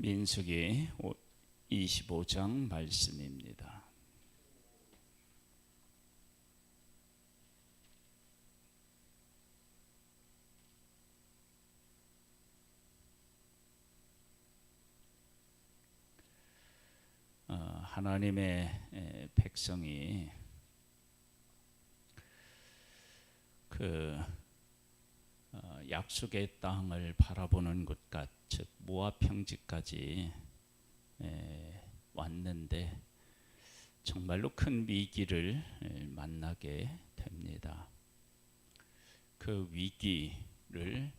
민수기 25장 말씀입니다. 하나님의 백성이 약속의 땅을 바라보는 곳과 즉 모압 평지까지 왔는데 정말로 큰 위기를 만나게 됩니다. 그 위기를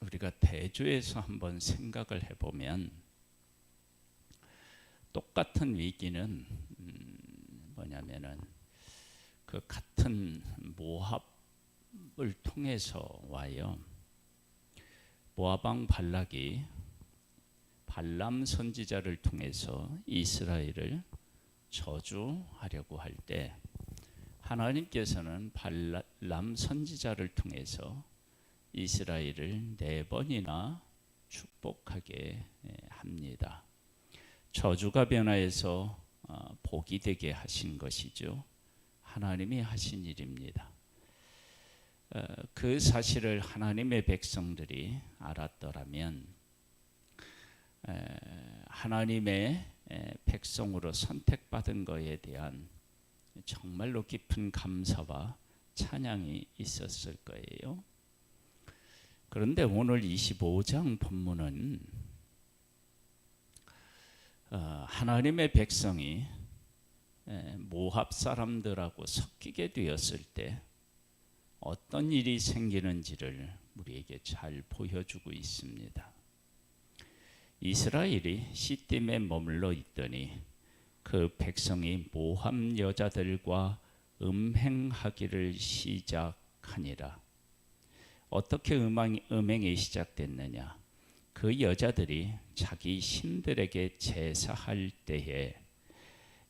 우리가 대조해서 한번 생각을 해보면 똑같은 위기는 뭐냐면은 그 같은 모압을 통해서 와요. 모압 왕 발락이 발람 선지자를 통해서 이스라엘을 저주하려고 할 때 하나님께서는 발람 선지자를 통해서 이스라엘을 4번이나 축복하게 합니다. 저주가 변화해서 복이 되게 하신 것이죠. 하나님이 하신 일입니다. 그 사실을 하나님의 백성들이 알았더라면 하나님의 백성으로 선택받은 것에 대한 정말로 깊은 감사와 찬양이 있었을 거예요. 그런데 오늘 25장 본문은 하나님의 백성이 모압 사람들하고 섞이게 되었을 때 어떤 일이 생기는지를 우리에게 잘 보여주고 있습니다. 이스라엘이 시딤에 머물러 있더니 그 백성이 모압 여자들과 음행하기를 시작하니라. 어떻게 음행이 시작됐느냐? 그 여자들이 자기 신들에게 제사할 때에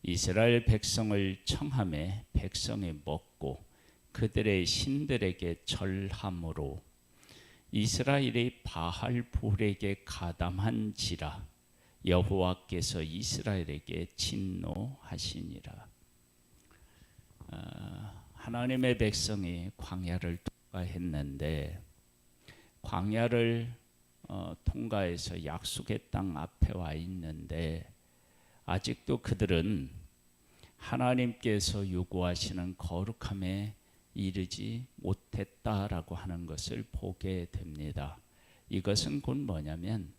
이스라엘 백성을 청함에 백성이 먹고 그들의 신들에게 절함으로 이스라엘이 바알볼에게 가담한지라 여호와께서 이스라엘에게 진노하시니라. 하나님의 백성이 광야를 통과했는데 광야를 통과해서 약속의 땅 앞에 와 있는데 아직도 그들은 하나님께서 요구하시는 거룩함에 이르지 못했다라고 하는 것을 보게 됩니다. 이것은 곧 뭐냐면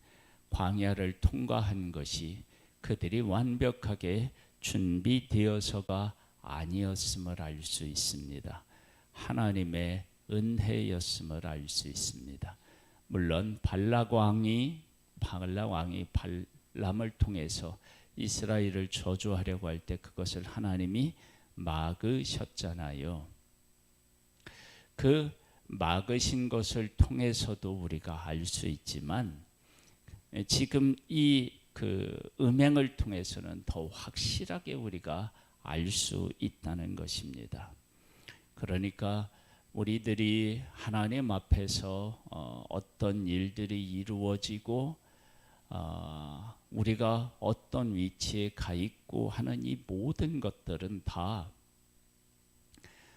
광야를 통과한 것이 그들이 완벽하게 준비되어서가 아니었음을 알 수 있습니다. 하나님의 은혜였음을 알 수 있습니다. 물론 발락 왕이 발람을 통해서 이스라엘을 저주하려고 할 때 그것을 하나님이 막으셨잖아요. 그 막으신 것을 통해서도 우리가 알 수 있지만 지금 이 음행을 통해서는 더 확실하게 우리가 알 수 있다는 것입니다. 그러니까 우리들이 하나님 앞에서 어떤 일들이 이루어지고 우리가 어떤 위치에 가 있고 하는 이 모든 것들은 다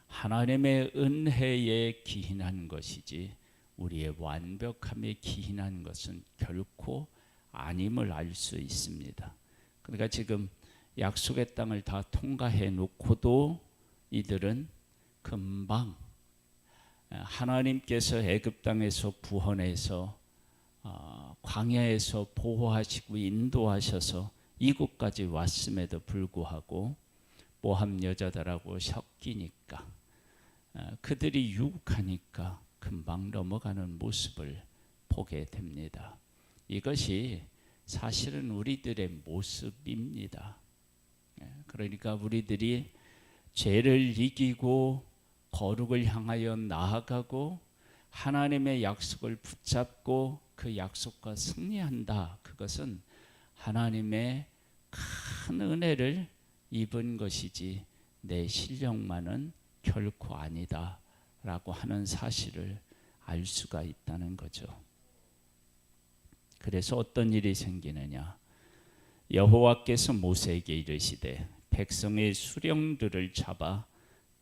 하나님의 은혜에 기인한 것이지 우리의 완벽함에 기인한 것은 결코 아님을 알 수 있습니다. 그러니까 지금 약속의 땅을 다 통과해 놓고도 이들은 금방 하나님께서 애굽 땅에서 구원해서 광야에서 보호하시고 인도하셔서 이곳까지 왔음에도 불구하고 모압 여자들하고 섞이니까 그들이 유혹하니까 금방 넘어가는 모습을 보게 됩니다. 이것이 사실은 우리들의 모습입니다. 그러니까 우리들이 죄를 이기고 거룩을 향하여 나아가고 하나님의 약속을 붙잡고 그 약속과 승리한다. 그것은 하나님의 큰 은혜를 입은 것이지 내 실력만은 결코 아니다 라고 하는 사실을 알 수가 있다는 거죠. 그래서 어떤 일이 생기느냐? 여호와께서 모세에게 이르시되 백성의 수령들을 잡아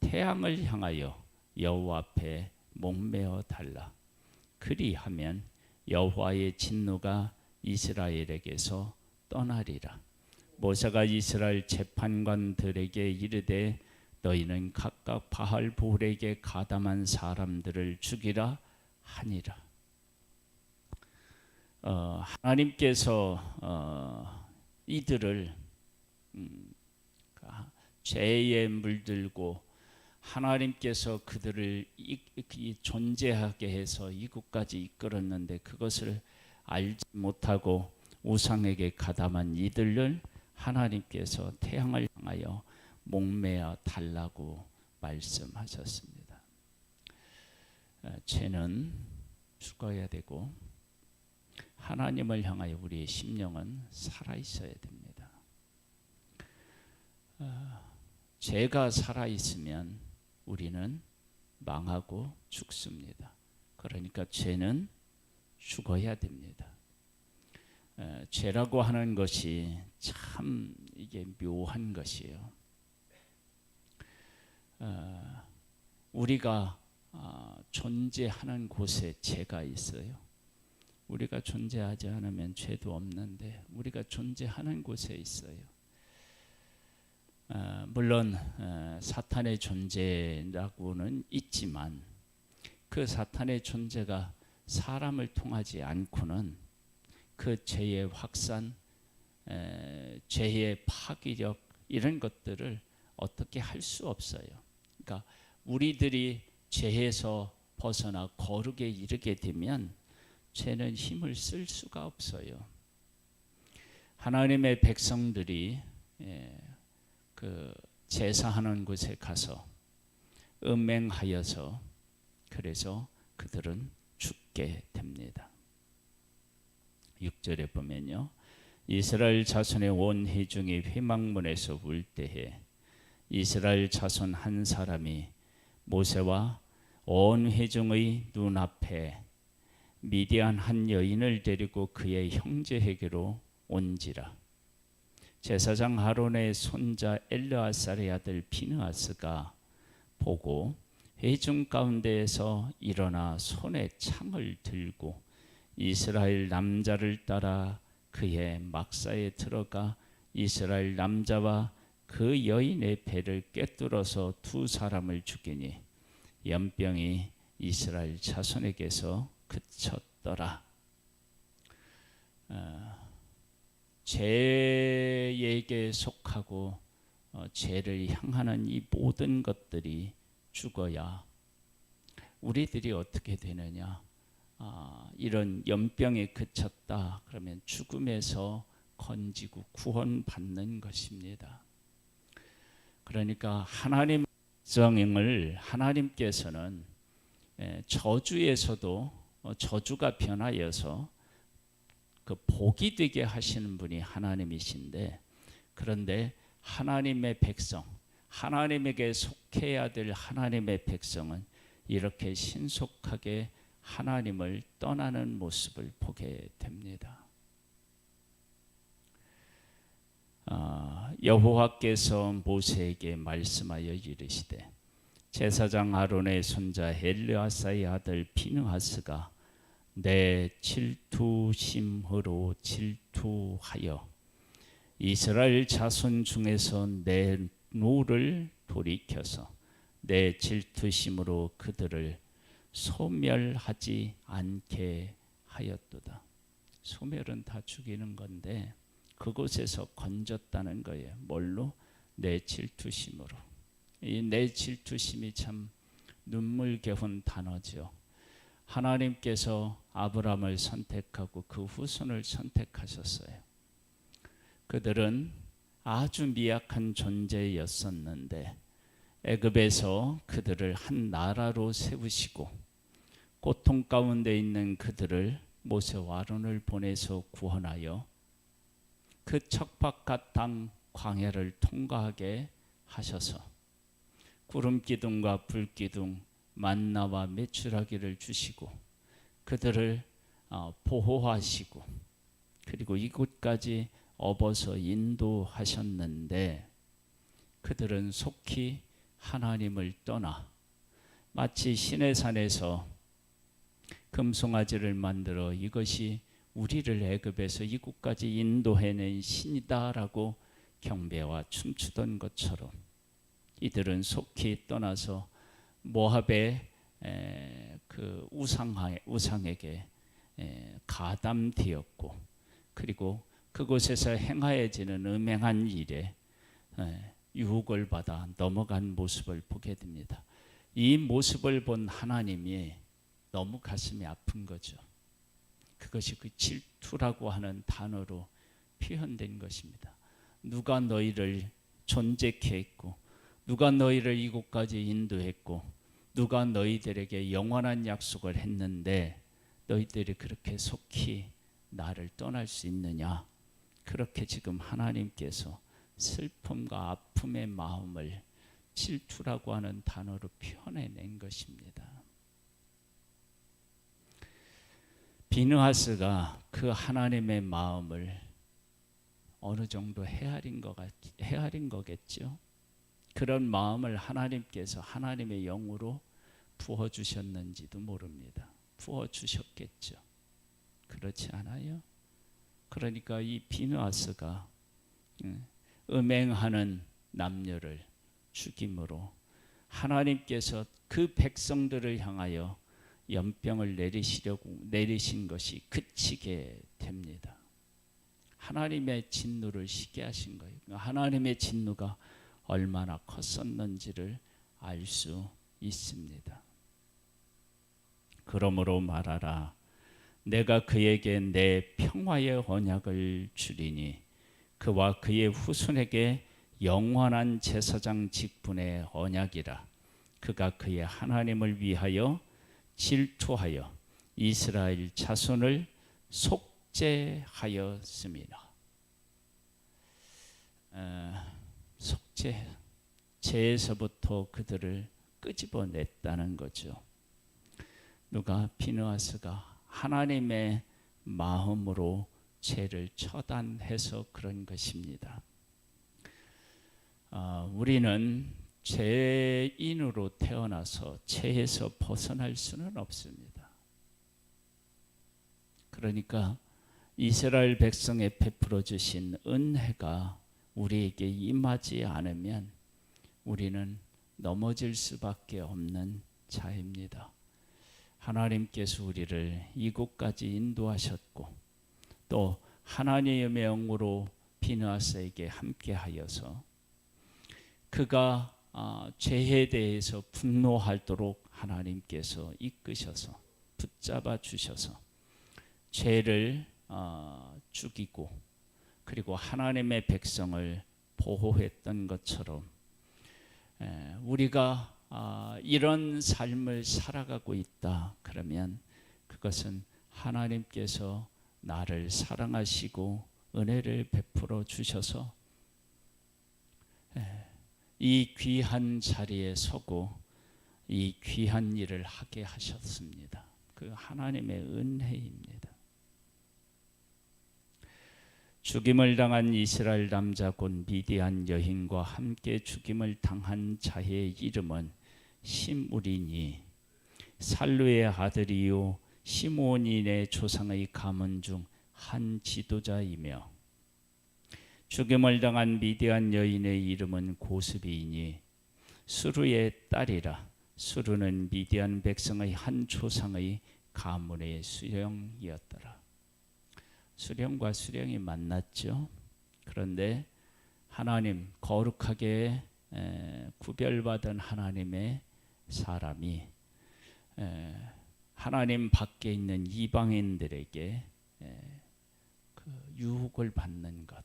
태양을 향하여 여호와 앞에 목매어 달라. 그리하면 여호와의 진노가 이스라엘에게서 떠나리라. 모세가 이스라엘 재판관들에게 이르되 너희는 각각 바알볼에게 가담한 사람들을 죽이라 하니라. 하나님께서 이들을 죄에 물들고 하나님께서 그들을 존재하게 해서 이곳까지 이끌었는데 그것을 알지 못하고 우상에게 가담한 이들을 하나님께서 태양을 향하여 목매어 달라고 말씀하셨습니다. 죄는 죽어야 되고 하나님을 향하여 우리의 심령은 살아 있어야 됩니다. 죄가 살아 있으면 우리는 망하고 죽습니다. 그러니까 죄는 죽어야 됩니다. 죄라고 하는 것이 참 이게 묘한 것이에요. 우리가 존재하는 곳에 죄가 있어요. 우리가 존재하지 않으면 죄도 없는데 우리가 존재하는 곳에 있어요. 물론 사탄의 존재라고는 있지만 그 사탄의 존재가 사람을 통하지 않고는 그 죄의 확산, 죄의 파괴력 이런 것들을 어떻게 할 수 없어요. 그러니까 우리들이 죄에서 벗어나 거룩에 이르게 되면 죄는 힘을 쓸 수가 없어요. 하나님의 백성들이 그 제사하는 곳에 가서 음행하여서 그래서 그들은 죽게 됩니다. 6절에 보면요. 이스라엘 자손의 온 회중이 회막문에서 울 때에 이스라엘 자손 한 사람이 모세와 온 회중의 눈앞에 미디안 한 여인을 데리고 그의 형제에게로 온지라. 제사장 아론의 손자 엘르아살의 아들 비느하스가 보고 회중 가운데에서 일어나 손에 창을 들고 이스라엘 남자를 따라 그의 막사에 들어가 이스라엘 남자와 그 여인의 배를 꿰뚫어서 두 사람을 죽이니 연병이 이스라엘 자손에게서 그쳤더라. 죄에게 속하고 죄를 향하는 이 모든 것들이 죽어야 우리들이 어떻게 되느냐? 이런 연병에 그쳤다 그러면 죽음에서 건지고 구원받는 것입니다. 그러니까 하나님 정을 하나님께서는 저주에서도 저주가 변하여서 그 복이 되게 하시는 분이 하나님이신데, 그런데 하나님의 백성, 하나님에게 속해야 될 하나님의 백성은 이렇게 신속하게 하나님을 떠나는 모습을 보게 됩니다. 여호와께서 모세에게 말씀하여 이르시되 제사장 아론의 손자 엘르아사의 아들 비느하스가 내 질투심으로 질투하여 이스라엘 자손 중에서 내 노를 돌이켜서 내 질투심으로 그들을 소멸하지 않게 하였도다. 소멸은 다 죽이는 건데 그곳에서 건졌다는 거예요. 뭘로? 내 질투심으로. 이 내 질투심이 참 눈물겨운 단어죠. 하나님께서 아브라함을 선택하고 그 후손을 선택하셨어요. 그들은 아주 미약한 존재였었는데 애굽에서 그들을 한 나라로 세우시고 고통 가운데 있는 그들을 모세와 아론을 보내서 구원하여 그 척박한 땅 광야를 통과하게 하셔서 구름 기둥과 불 기둥 만나와 메추라기를 주시고 그들을 보호하시고 그리고 이곳까지 업어서 인도하셨는데 그들은 속히 하나님을 떠나 마치 시내산에서 금송아지를 만들어 이것이 우리를 애굽에서 이곳까지 인도해낸 신이다라고 경배와 춤추던 것처럼 이들은 속히 떠나서 모압의 그 우상에게 가담되었고, 그리고 그곳에서 행하여지는 음행한 일에 유혹을 받아 넘어간 모습을 보게 됩니다. 이 모습을 본 하나님이 너무 가슴이 아픈 거죠. 그것이 그 질투라고 하는 단어로 표현된 것입니다. 누가 너희를 존재케 했고, 누가 너희를 이곳까지 인도했고, 누가 너희들에게 영원한 약속을 했는데 너희들이 그렇게 속히 나를 떠날 수 있느냐. 그렇게 지금 하나님께서 슬픔과 아픔의 마음을 질투라고 하는 단어로 표현해낸 것입니다. 비느하스가 그 하나님의 마음을 어느 정도 헤아린 거겠죠. 그런 마음을 하나님께서 하나님의 영으로 부어주셨는지도 모릅니다. 부어주셨겠죠. 그렇지 않아요? 그러니까 이 비느하스가 음행하는 남녀를 죽임으로 하나님께서 그 백성들을 향하여 연병을 내리신 것이 그치게 됩니다. 하나님의 진노를 시게 하신 거예요. 하나님의 진노가 얼마나 컸었는지를 알 수 있습니다. 그러므로 말하라. 내가 그에게 내 평화의 언약을 주리니 그와 그의 후손에게 영원한 제사장 직분의 언약이라. 그가 그의 하나님을 위하여 질투하여 이스라엘 자손을 속죄하였음이라. 죄에서부터 그들을 끄집어냈다는 거죠. 누가? 비느하스가 하나님의 마음으로 죄를 처단해서 그런 것입니다. 우리는 죄인으로 태어나서 죄에서 벗어날 수는 없습니다. 그러니까 이스라엘 백성에 베풀어 주신 은혜가 우리에게 임하지 않으면 우리는 넘어질 수밖에 없는 자입니다. 하나님께서 우리를 이곳까지 인도하셨고 또 하나님의 영으로 비느하스에게 함께하여서 그가 죄에 대해서 분노하도록 하나님께서 이끄셔서 붙잡아 주셔서 죄를 죽이고 그리고 하나님의 백성을 보호했던 것처럼 우리가 이런 삶을 살아가고 있다 그러면 그것은 하나님께서 나를 사랑하시고 은혜를 베풀어 주셔서 이 귀한 자리에 서고 이 귀한 일을 하게 하셨습니다. 그 하나님의 은혜입니다. 죽임을 당한 이스라엘 남자 곧 미디안 여인과 함께 죽임을 당한 자의 이름은 시므리니 살루의 아들이요 시므온인의 조상의 가문 중 한 지도자이며 죽임을 당한 미디안 여인의 이름은 고스비이니 수르의 딸이라. 수르는 미디안 백성의 한 조상의 가문의 수령이었더라. 수령과 수령이 만났죠. 그런데 하나님 거룩하게 구별받은 하나님의 사람이 하나님 밖에 있는 이방인들에게 그 유혹을 받는 것,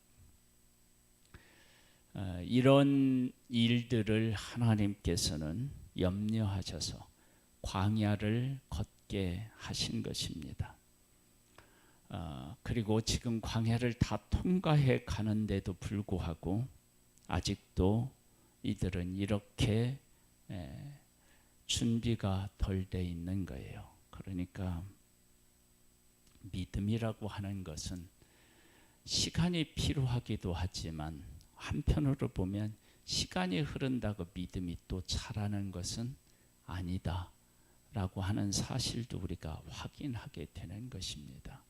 이런 일들을 하나님께서는 염려하셔서 광야를 걷게 하신 것입니다. 그리고 지금 광야를 다 통과해 가는데도 불구하고 아직도 이들은 이렇게 준비가 덜 돼 있는 거예요. 그러니까 믿음이라고 하는 것은 시간이 필요하기도 하지만 한편으로 보면 시간이 흐른다고 믿음이 또 자라는 것은 아니다 라고 하는 사실도 우리가 확인하게 되는 것입니다.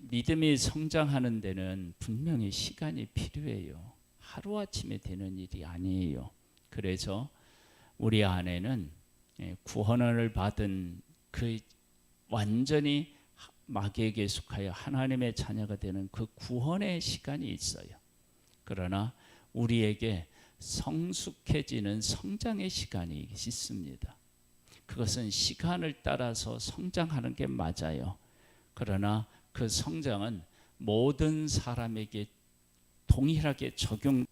믿음이 성장하는 데는 분명히 시간이 필요해요. 하루아침에 되는 일이 아니에요. 그래서 우리 안에는 구원을 받은 그 완전히 마귀에게 속하여 하나님의 자녀가 되는 그 구원의 시간이 있어요. 그러나 우리에게 성숙해지는 성장의 시간이 있습니다. 그것은 시간을 따라서 성장하는 게 맞아요. 그러나 그 성장은 모든 사람에게 동일하게 적용은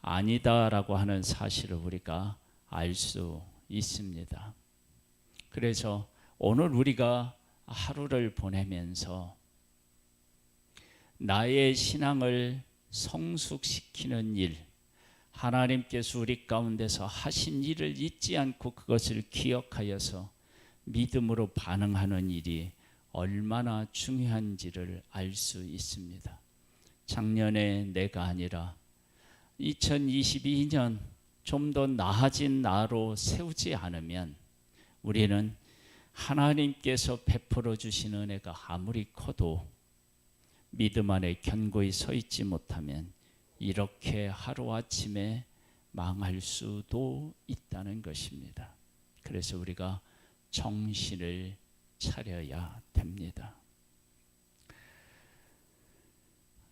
아니다라고 하는 사실을 우리가 알 수 있습니다. 그래서 오늘 우리가 하루를 보내면서 나의 신앙을 성숙시키는 일, 하나님께서 우리 가운데서 하신 일을 잊지 않고 그것을 기억하여서 믿음으로 반응하는 일이 얼마나 중요한지를 알 수 있습니다. 작년에 내가 아니라 2022년 좀 더 나아진 나로 세우지 않으면 우리는 하나님께서 베풀어 주신 은혜가 아무리 커도 믿음 안에 견고히 서 있지 못하면 이렇게 하루아침에 망할 수도 있다는 것입니다. 그래서 우리가 정신을 차려야 됩니다.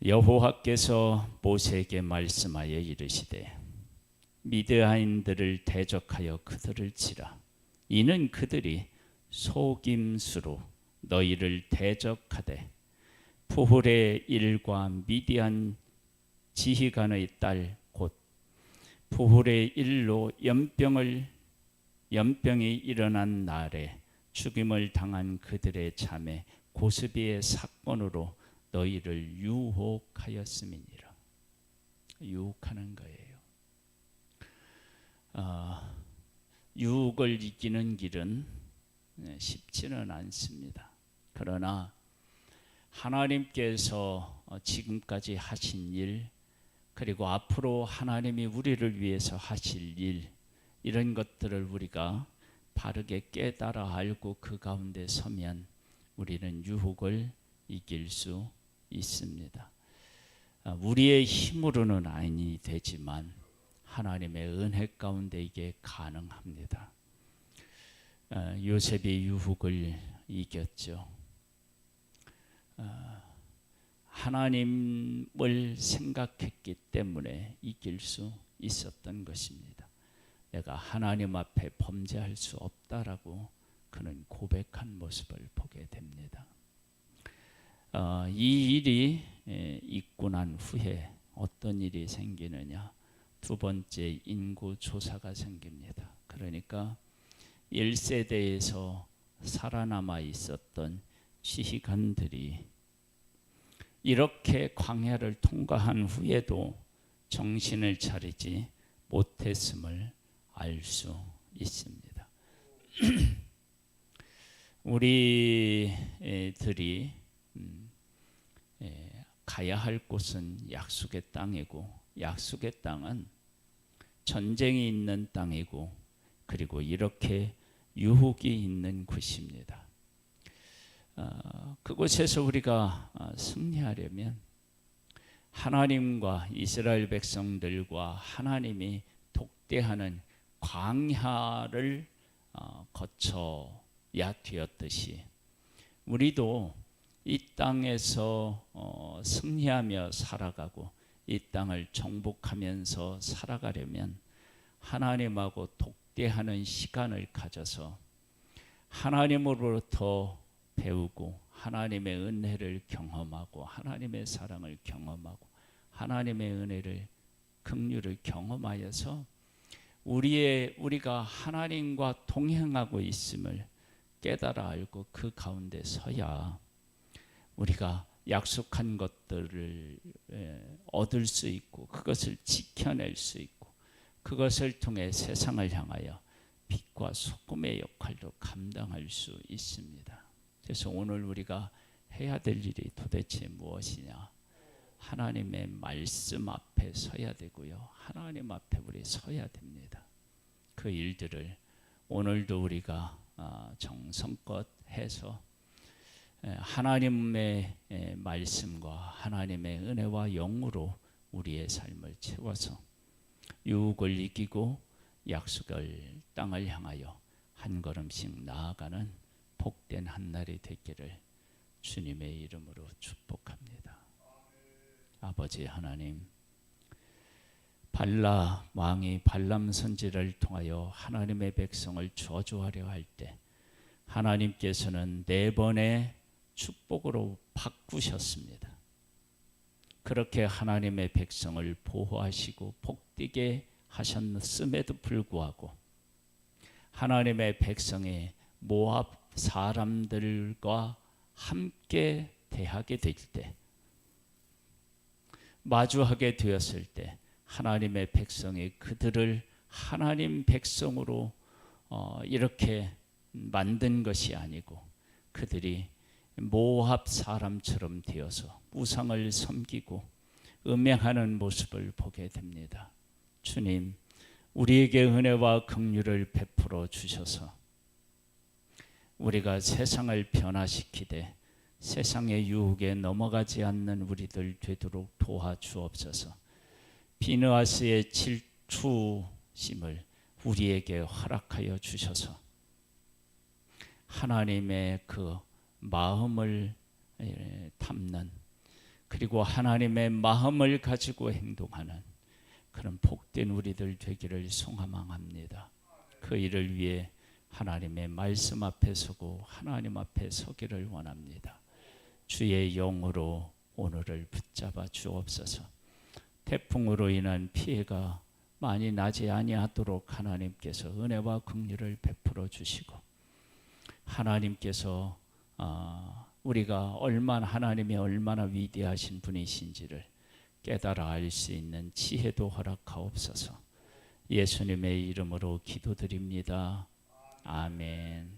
여호와께서 모세에게 말씀하여 이르시되 미드야인들을 대적하여 그들을 치라. 이는 그들이 속임수로 너희를 대적하되 푸훌의 일과 미디안 지휘관의 딸 곧 푸훌의 일로 연병이 일어난 날에 죽임을 당한 그들의 자매 고스비의 사건으로 너희를 유혹하였음이니라. 유혹하는 거예요. 유혹을 이기는 길은 쉽지는 않습니다. 그러나 하나님께서 지금까지 하신 일, 그리고 앞으로 하나님이 우리를 위해서 하실 일, 이런 것들을 우리가 바르게 깨달아 알고 그 가운데 서면 우리는 유혹을 이길 수 있습니다. 우리의 힘으로는 아니 되지만 하나님의 은혜 가운데 이게 가능합니다. 요셉이 유혹을 이겼죠. 하나님을 생각했기 때문에 이길 수 있었던 것입니다. 내가 하나님 앞에 범죄할 수 없다라고 그는 고백한 모습을 보게 됩니다. 이 일이 있고 난 후에 어떤 일이 생기느냐? 두 번째 인구 조사가 생깁니다. 그러니까 1세대에서 살아남아 있었던 지휘관들이 이렇게 광야를 통과한 후에도 정신을 차리지 못했음을 알 수 있습니다. 우리들이 가야 할 곳은 약속의 땅이고, 약속의 땅은 전쟁이 있는 땅이고, 그리고 이렇게 유혹이 있는 곳입니다. 그곳에서 우리가 승리하려면 하나님과 이스라엘 백성들과 하나님이 독대하는 광야를 거쳐야 되었듯이 우리도 이 땅에서 승리하며 살아가고 이 땅을 정복하면서 살아가려면 하나님하고 독대하는 시간을 가져서 하나님으로부터 배우고 하나님의 은혜를 경험하고 하나님의 사랑을 경험하고 하나님의 은혜를 긍휼을 경험하여서 우리가 하나님과 동행하고 있음을 깨달아 알고 그 가운데 서야 우리가 약속한 것들을 얻을 수 있고 그것을 지켜낼 수 있고 그것을 통해 세상을 향하여 빛과 소금의 역할도 감당할 수 있습니다. 그래서 오늘 우리가 해야 될 일이 도대체 무엇이냐? 하나님의 말씀 앞에 서야 되고요. 하나님 앞에 우리 서야 됩니다. 그 일들을 오늘도 우리가 정성껏 해서 하나님의 말씀과 하나님의 은혜와 영으로 우리의 삶을 채워서 유혹을 이기고 약속을 땅을 향하여 한 걸음씩 나아가는 복된 한날이 되기를 주님의 이름으로 축복합니다. 아버지 하나님, 발라 왕이 발람 선지자를 통하여 하나님의 백성을 저주하려 할 때 하나님께서는 4번의 축복으로 바꾸셨습니다. 그렇게 하나님의 백성을 보호하시고 복되게 하셨음에도 불구하고 하나님의 백성이 모압 사람들과 함께 대하게 될 때, 마주하게 되었을 때 하나님의 백성이 그들을 하나님 백성으로 이렇게 만든 것이 아니고 그들이 모압 사람처럼 되어서 우상을 섬기고 음행하는 모습을 보게 됩니다. 주님, 우리에게 은혜와 긍휼을 베풀어 주셔서 우리가 세상을 변화시키되 세상의 유혹에 넘어가지 않는 우리들 되도록 도와주옵소서. 비느하스의 질투심을 우리에게 허락하여 주셔서 하나님의 그 마음을 담는, 그리고 하나님의 마음을 가지고 행동하는 그런 복된 우리들 되기를 소망합니다. 그 일을 위해 하나님의 말씀 앞에 서고 하나님 앞에 서기를 원합니다. 주의 영으로 오늘을 붙잡아 주옵소서. 태풍으로 인한 피해가 많이 나지 아니하도록 하나님께서 은혜와 긍휼을 베풀어 주시고, 하나님께서 우리가 하나님이 얼마나 위대하신 분이신지를 깨달아 알 수 있는 지혜도 허락하옵소서. 예수님의 이름으로 기도드립니다. 아멘.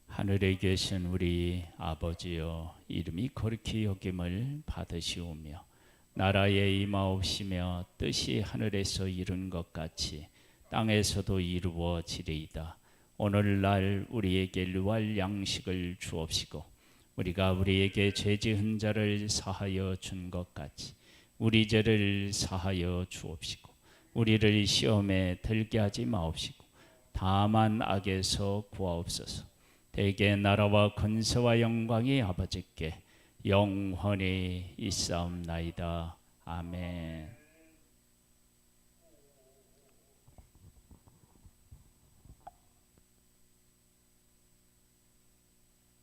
하늘에 계신 우리 아버지여, 이름이 거룩히 여김을 받으시오며 나라에 임하옵시며 뜻이 하늘에서 이룬 것 같이 땅에서도 이루어지리이다. 오늘날 우리에게 일용할 양식을 주옵시고 우리가 우리에게 죄 지은 자를 사하여 준 것 같이 우리 죄를 사하여 주옵시고 우리를 시험에 들게 하지 마옵시고 다만 악에서 구하옵소서. 대개 나라와 권세와 영광이 아버지께 영원히 있사옵나이다. 아멘.